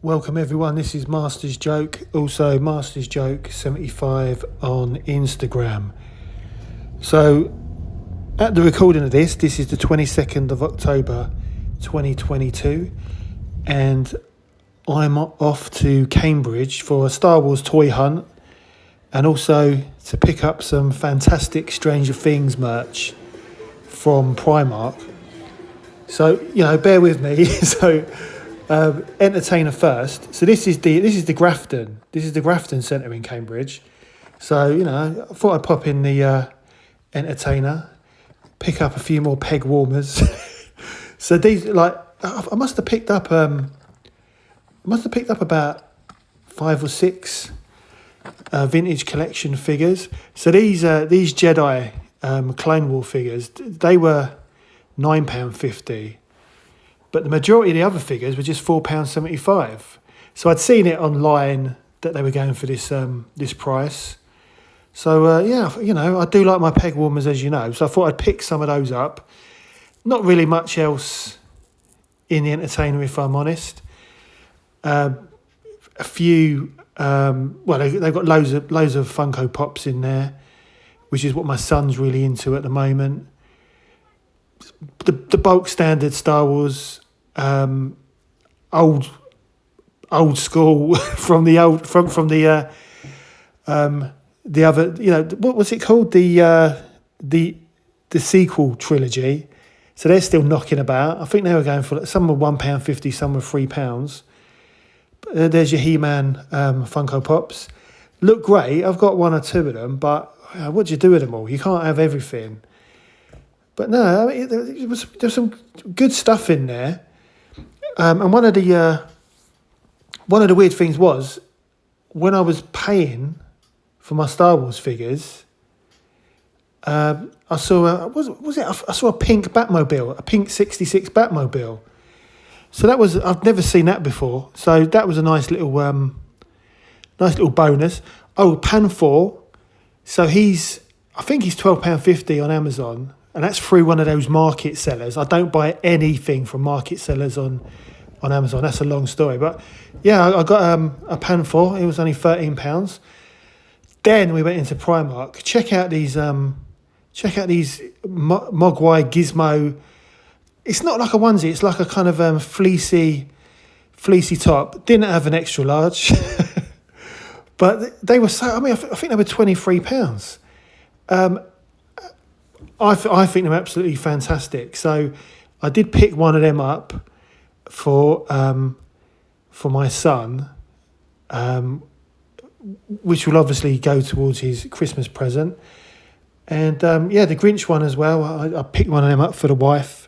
Welcome everyone, this is Master's Joke, also Master's Joke 75 on Instagram. So at the recording of this is the 22nd of October 2022 and I'm off to Cambridge for a Star Wars toy hunt and also to pick up some fantastic Stranger Things merch from Primark. So, bear with me. Entertainer first. So this is the Grafton. This is the Grafton Centre in Cambridge. So, I thought I'd pop in the entertainer, pick up a few more peg warmers. So these, I must have picked up about 5 or 6 vintage collection figures. So these Jedi Clone War figures, they were £9.50. But the majority of the other figures were just £4.75. So I'd seen it online that they were going for this price. So, I do like my peg warmers, as you know. So I thought I'd pick some of those up. Not really much else in the entertainer, if I'm honest. A few, they've got loads of Funko Pops in there, which is what my son's really into at the moment. The bulk standard Star Wars, old school from the other, what was it called, the sequel trilogy. So they're still knocking about. I think they were going for, some were £1.50, some were £3. There's your He-Man Funko Pops. Look great. I've got 1 or 2 of them, but what do you do with them all? You can't have everything. But no, there's some good stuff in there. And one of the weird things was, when I was paying for my Star Wars figures, I saw I saw a pink Batmobile, a pink 66 Batmobile. So I've never seen that before. So that was a nice little bonus. Oh, Pan 4. So I think he's £12.50 on Amazon. And that's through one of those market sellers. I don't buy anything from market sellers on Amazon. That's a long story. But yeah, I got a Pan 4. It was only £13. Then we went into Primark. Check out these Mogwai Gizmo. It's not like a onesie. It's like a kind of fleecy top. Didn't have an extra large. But they were I think they were £23. I think they're absolutely fantastic. So I did pick one of them up for my son, which will obviously go towards his Christmas present. And the Grinch one as well. I picked one of them up for the wife.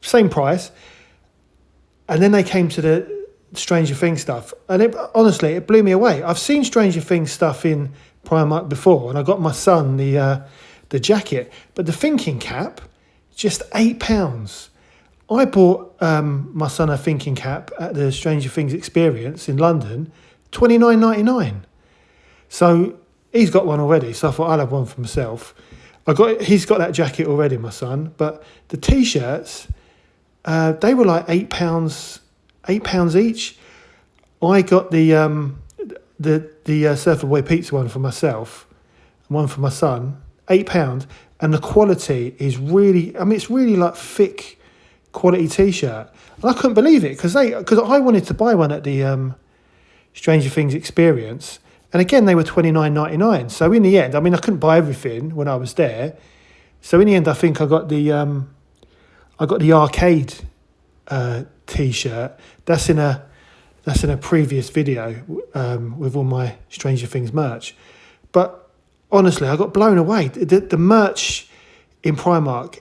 Same price. And then they came to the Stranger Things stuff. And honestly, it blew me away. I've seen Stranger Things stuff in Primark before, and I got my son the jacket, but the thinking cap, just £8. I bought my son a thinking cap at the Stranger Things experience in London, $29.99. So he's got one already, so I thought I'll have one for myself. He's got that jacket already, my son, but the t-shirts, they were like £8 each. I got the Surfer Boy Pizza one for myself, and one for my son. £8, and the quality is really, it's really like thick quality t-shirt. And I couldn't believe it because I wanted to buy one at the Stranger Things experience, and again they were $29.99. So in the end, I couldn't buy everything when I was there. So in the end, I think I got the arcade t-shirt. That's in a previous video with all my Stranger Things merch, but. Honestly, I got blown away. The merch in Primark,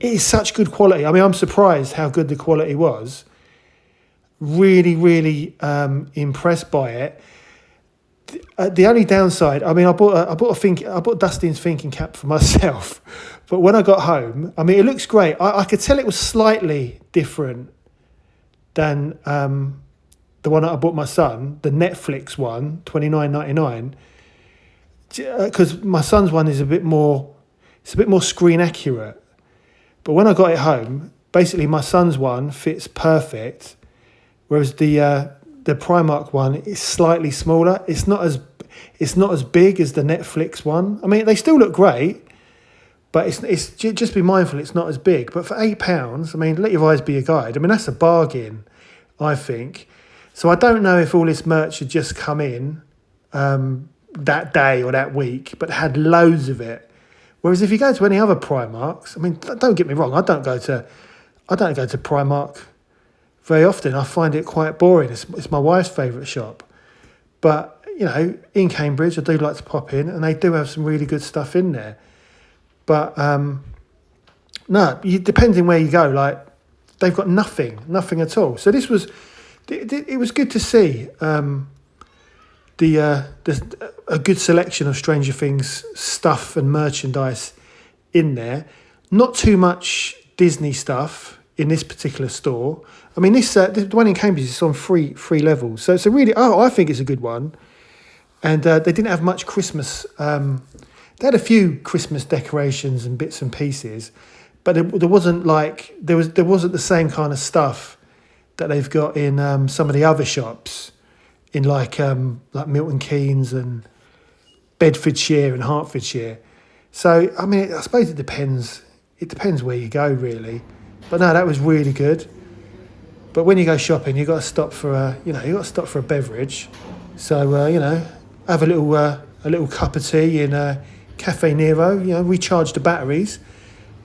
it is such good quality. I'm surprised how good the quality was. Really, really impressed by it. The only downside, I bought Dustin's thinking cap for myself, but when I got home, it looks great. I could tell it was slightly different than the one that I bought my son, the Netflix one, $29.99. Because my son's one is a bit more screen accurate. But when I got it home, basically my son's one fits perfect, whereas the Primark one is slightly smaller. It's not as big as the Netflix one. I mean, they still look great, but it's just be mindful it's not as big. But for £8, I mean, let your eyes be your guide. I mean, that's a bargain, I think. So I don't know if all this merch had just come in that day or that week, but had loads of it. Whereas if you go to any other Primarks, I mean, don't get me wrong, I don't go to Primark very often. I find it quite boring. It's my wife's favourite shop. But, you know, in Cambridge, I do like to pop in, and they do have some really good stuff in there. But, no, depending where you go, like, they've got nothing at all. So it was good to see a good selection of Stranger Things stuff and merchandise in there. Not too much Disney stuff in this particular store. I mean, the one in Cambridge is on three levels, so it's a really. I think it's a good one. And they didn't have much Christmas. They had a few Christmas decorations and bits and pieces, but there wasn't the same kind of stuff that they've got in some of the other shops, in like Milton Keynes and Bedfordshire and Hertfordshire. So I mean, I suppose it depends. It depends where you go, really. But no, that was really good. But when you go shopping, you got to stop for a beverage. So have a little cup of tea in Cafe Nero. Recharge the batteries,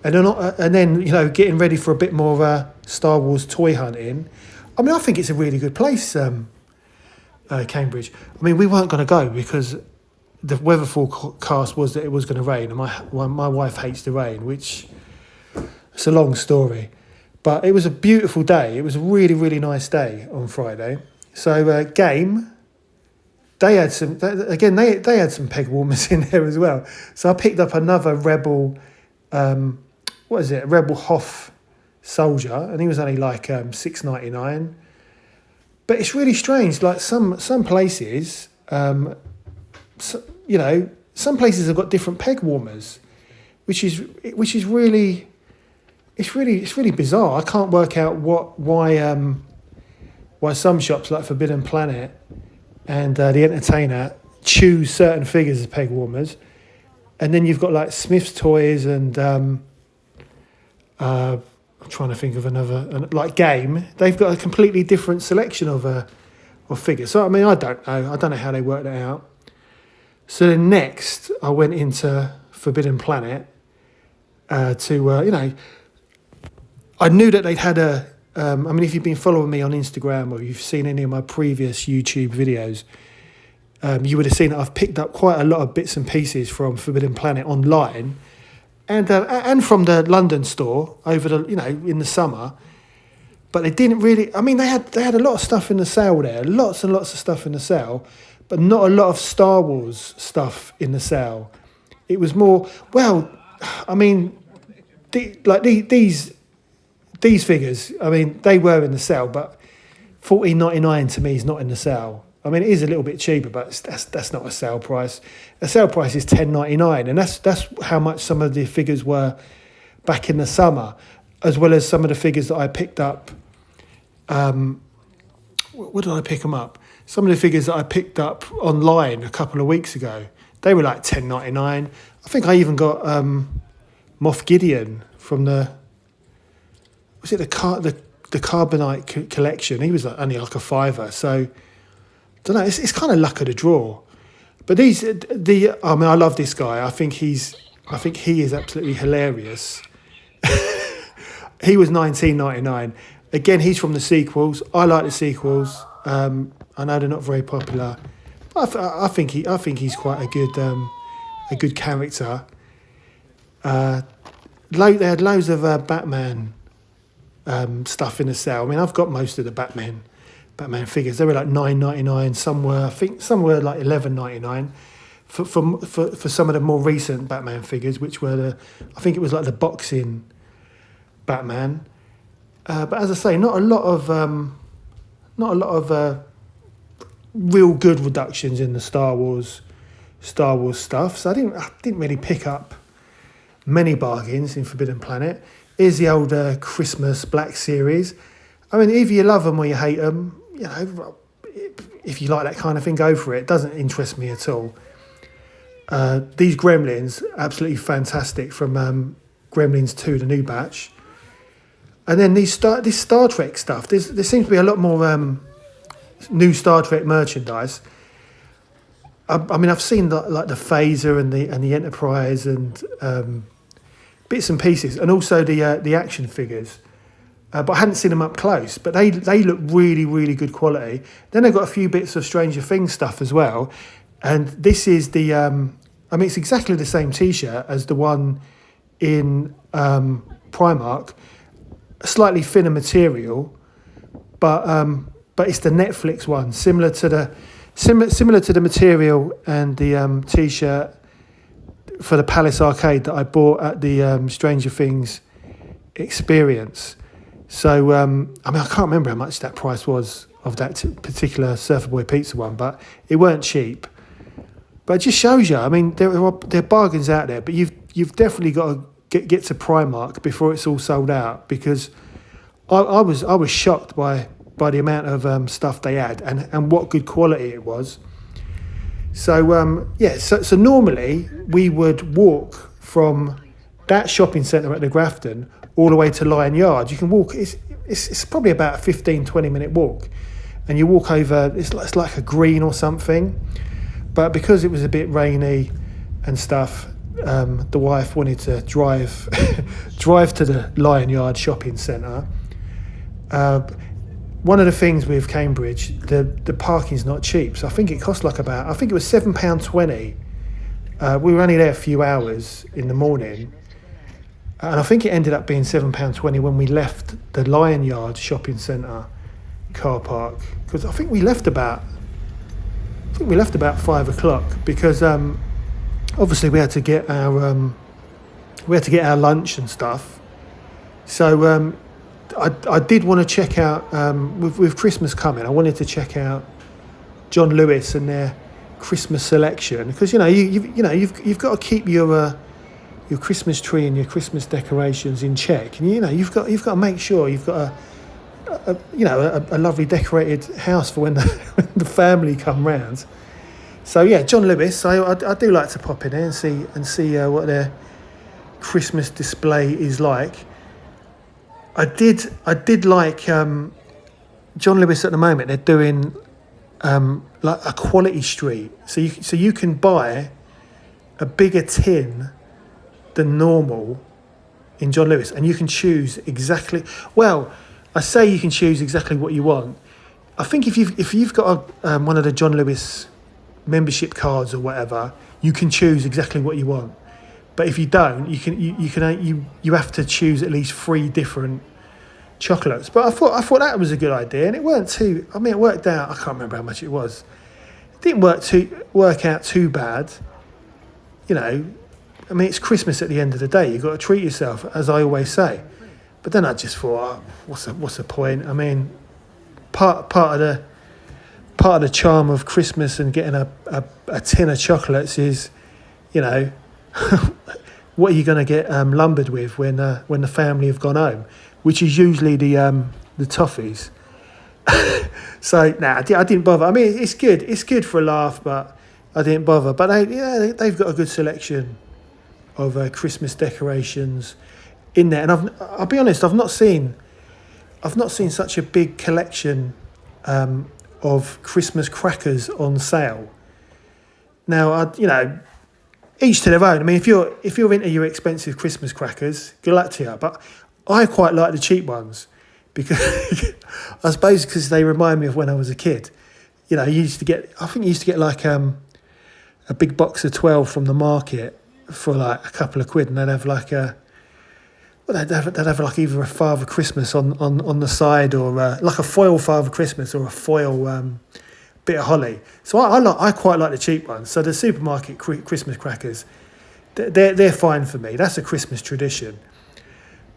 and then getting ready for a bit more Star Wars toy hunting. I mean, I think it's a really good place, Cambridge. I mean, we weren't going to go because the weather forecast was that it was going to rain, and my wife hates the rain, which it's a long story. But it was a beautiful day. It was a really, really nice day on Friday. So Game, they had some peg warmers in there as well. So I picked up another Rebel, Rebel Hoth soldier, and he was only like $6.99. But it's really strange. Like some places, some places have got different peg warmers, which is really. It's really bizarre. I can't work out why some shops like Forbidden Planet and The Entertainer choose certain figures as peg warmers, and then you've got like Smith's Toys and I'm trying to think of another, like Game. They've got a completely different selection of figures. So I mean, I don't know how they work that out. So then next, I went into Forbidden Planet I knew that they'd had if you've been following me on Instagram or you've seen any of my previous YouTube videos, you would have seen that I've picked up quite a lot of bits and pieces from Forbidden Planet online, and from the London store over in the summer. But they didn't really. I mean, they had a lot of stuff in the sale there, lots and lots of stuff in the sale, but not a lot of Star Wars stuff in the sale. It was more, well, I mean, these figures, I mean, they were in the sale, but $14.99 to me is not in the sale. I mean, it is a little bit cheaper, but that's not a sale price. A sale price is $10.99, and that's how much some of the figures were back in the summer, as well as some of the figures that I picked up. Where did I pick them up? Some of the figures that I picked up online a couple of weeks ago, they were like $10.99. I think I even got Moff Gideon from the Carbonite collection. He was only like a $5. So I don't know. It's kind of luck of the draw. But I love this guy. I think he is absolutely hilarious. He was $19.99. Again, he's from the sequels. I like the sequels. I know they're not very popular, but I think he's quite a good character. They had loads of Batman stuff in the sale. I mean, I've got most of the Batman figures. They were like $9.99. Some were like $11.99 for some of the more recent Batman figures, which were I think it was like the boxing Batman. But as I say, not a lot of real good reductions in the Star Wars stuff. So I didn't really pick up many bargains in Forbidden Planet. Here's the older Christmas Black Series. I mean, either you love them or you hate them. If you like that kind of thing, go for it. It doesn't interest me at all. These Gremlins, absolutely fantastic from Gremlins 2, the new batch. And then this Star Trek stuff. There seems to be a lot more new Star Trek merchandise. I mean, I've seen the Phaser and the Enterprise and bits and pieces, and also the action figures. But I hadn't seen them up close. But they look really, really good quality. Then they've got a few bits of Stranger Things stuff as well. And this is it's exactly the same T-shirt as the one in Primark. A slightly thinner material, but it's the Netflix one, similar to the material and the T-shirt for the Palace Arcade that I bought at the Stranger Things experience. So, I can't remember how much that price was of that particular Surfer Boy Pizza one, but it weren't cheap. But it just shows you, I mean, there are bargains out there, but you've definitely got to get to Primark before it's all sold out, because I was shocked by the amount of stuff they had and what good quality it was. So, so normally we would walk from that shopping centre at the Grafton all the way to Lion Yard. You can walk, it's probably about a 15-20 minute walk, and you walk over, it's like a green or something, but because it was a bit rainy and stuff, the wife wanted to drive to the Lion Yard shopping centre. One of the things with Cambridge, the parking's not cheap, so I think it cost it was £7.20. We were only there a few hours in the morning, and I think it ended up being £7.20 when we left the Lion Yard shopping centre car park, because I think we left about 5 o'clock, because obviously we had to get our lunch and stuff. So I did want to check out with Christmas coming. I wanted to check out John Lewis and their Christmas selection, because you've got to keep your Christmas tree and your Christmas decorations in check, and you've got to make sure you've got a lovely decorated house for when the family come round. So yeah, John Lewis. I do like to pop in there and see what their Christmas display is like. I did like John Lewis at the moment. They're doing like a quality street, so you can buy a bigger tin than normal in John Lewis, and you can choose exactly. Well, I say you can choose exactly what you want. I think if you've got one of the John Lewis membership cards or whatever, you can choose exactly what you want. But if you don't, you have to choose at least 3 different chocolates. But I thought that was a good idea, and it weren't too. I mean, it worked out. I can't remember how much it was. It didn't work out too bad. I mean, it's Christmas at the end of the day. You've got to treat yourself, as I always say. But then I just thought, what's the point? I mean, part of the charm of Christmas and getting a tin of chocolates is, what are you going to get lumbered with when the family have gone home, which is usually the toffees. So I didn't bother. I mean, it's good for a laugh, but I didn't bother. But they've got a good selection of Christmas decorations in there, and I'll be honest, I've not seen such a big collection of Christmas crackers on sale. Now, each to their own. I mean, if you're into your expensive Christmas crackers, good luck to you. But I quite like the cheap ones, because I suppose because they remind me of when I was a kid. You used to get like a big box of 12 from the market for like a couple of quid, and they'd have like they'd have like either a Father Christmas on the side, or like a foil Father Christmas, or a foil bit of holly. So I quite like the cheap ones. So the supermarket Christmas crackers, they're fine for me. That's a Christmas tradition.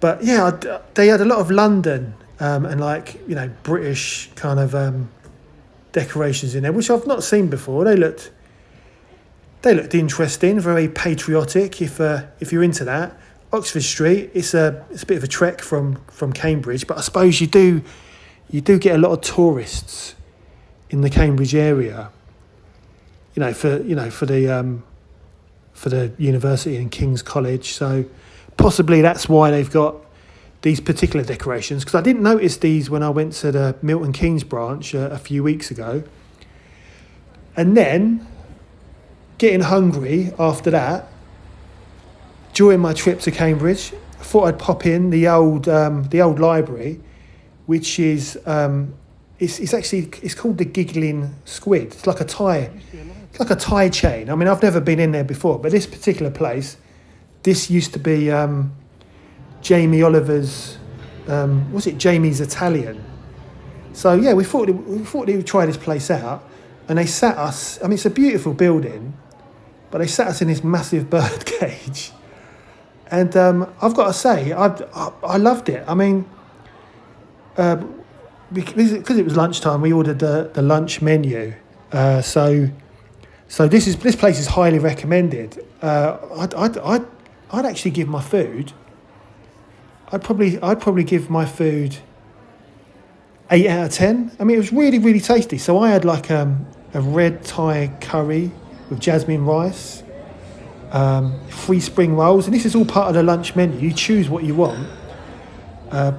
But yeah, they had a lot of London and like British kind of decorations in there, which I've not seen before. They looked interesting, very patriotic. If you're into that, Oxford Street, it's a bit of a trek from Cambridge, but I suppose you do you do get a lot of tourists in the Cambridge area. For the university and King's College. So possibly that's why they've got these particular decorations, because I didn't notice these when I went to the Milton Keynes branch a few weeks ago. And then, getting hungry after that, during my trip to Cambridge, I thought I'd pop in the old library, which is it's called the Giggling Squid. It's like a tie chain. I mean, I've never been in there before, but this particular place, this used to be Jamie Oliver's, was it Jamie's Italian? So yeah, we thought they would try this place out, and they sat us. I mean, it's a beautiful building, but they sat us in this massive bird cage, and I've got to say, I loved it. I mean, because it was lunchtime, we ordered the lunch menu. So this place is highly recommended. I'd actually give my food. I'd probably give my food 8 out of 10. I mean, it was really, really tasty. So I had like a red Thai curry with jasmine rice, 3 spring rolls, and this is all part of the lunch menu. You choose what you want.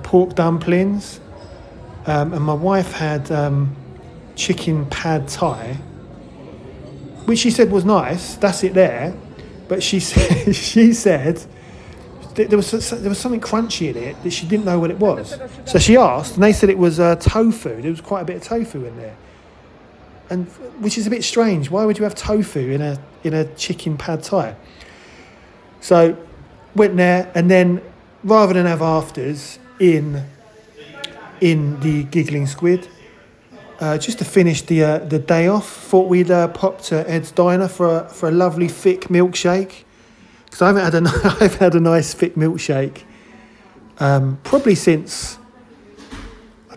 Pork dumplings, and my wife had chicken pad thai, which she said was nice. That's it there, but she said there was something crunchy in it that she didn't know what it was. So she asked, and they said it was tofu. There was quite a bit of tofu in there, and which is a bit strange. Why would you have tofu in a chicken pad thai? So went there, and then rather than have afters in the Giggling Squid, just to finish the day off, thought we'd pop to Ed's Diner for a lovely thick milkshake, because I haven't had a nice thick milkshake probably since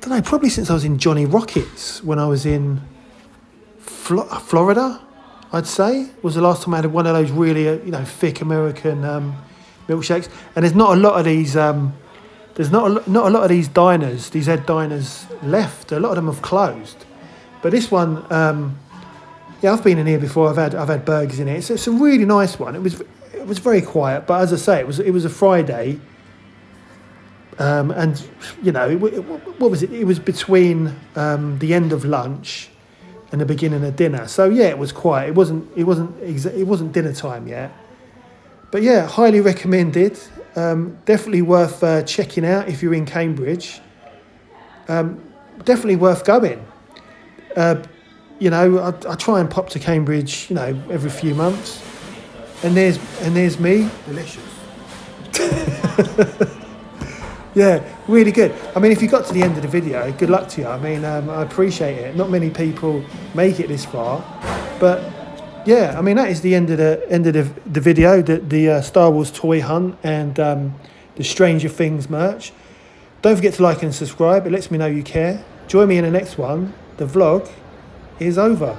I was in Johnny Rockets when I was in Florida. I'd say was the last time I had one of those really thick American milkshakes. And there's not a lot of these. There's not a lot of these diners, these Ed diners left. A lot of them have closed. But this one, I've been in here before. I've had burgers in it. It's a really nice one. It was very quiet, but as I say, it was a Friday, and what was it? It was between the end of lunch and the beginning of dinner. So yeah, it was quiet. It wasn't dinner time yet. But yeah, highly recommended. Definitely worth checking out if you're in Cambridge. Definitely worth going. I try and pop to Cambridge, every few months. And there's me. Delicious. Yeah, really good. I mean, if you got to the end of the video, good luck to you. I mean, I appreciate it. Not many people make it this far, but yeah, I mean that is the end of the video. The Star Wars toy hunt and the Stranger Things merch. Don't forget to like and subscribe. It lets me know you care. Join me in the next one. The vlog is over.